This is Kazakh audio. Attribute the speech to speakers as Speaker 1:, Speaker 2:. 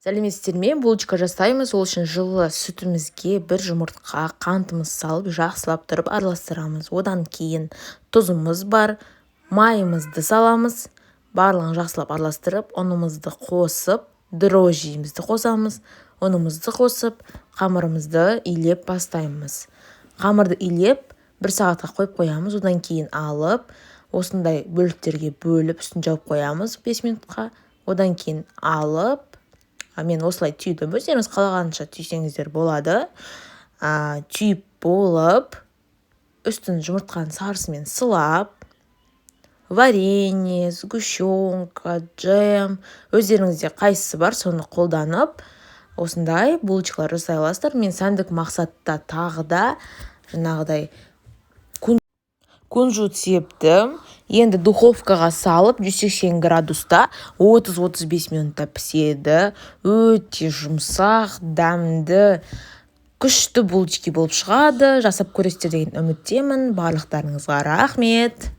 Speaker 1: Сәлеметсіздер ме? Булочка жасаймыз. Ол үшін жылы сүтімізге бір жұмыртқа, қантымыз салып, жақсылап тұрып араластырамыз. Одан кейін тұзымыз бар, майымызды саламыз. Барлығын жақсылап араластырып, ұнымызды қосып, дрожжиімізді қосамыз. Ұнымызды қосып, қамырымызды илеп бастаймыз. Қамырды илеп, 1 сағатқа қойып қоямыз. Одан кейін алып, осындай бөліктерге бөліп, үстін жауып қоямыз 5 минутқа. Одан кейін алып, мен осылай түйдім. Өздеріңіз қалағанша түйсеңіздер болады. Түйіп болып, үстін жұмыртқаның сарысымен сылап, варенье, сгущенка, джем, өздеріңізде қайсысы бар, соны қолданып, осындай булочкалар жасай аласыздар. Мен сәндік мақсатта тағы да жаңағыдай кунжут септім. Енді духовкаға салып 180 градуста 30-35 минутта піседі. Өте жұмсақ, дәмді, күшті булочки болып шығады. Жасап көресіздер деген үміттемін. Барлықтарыңызға рахмет.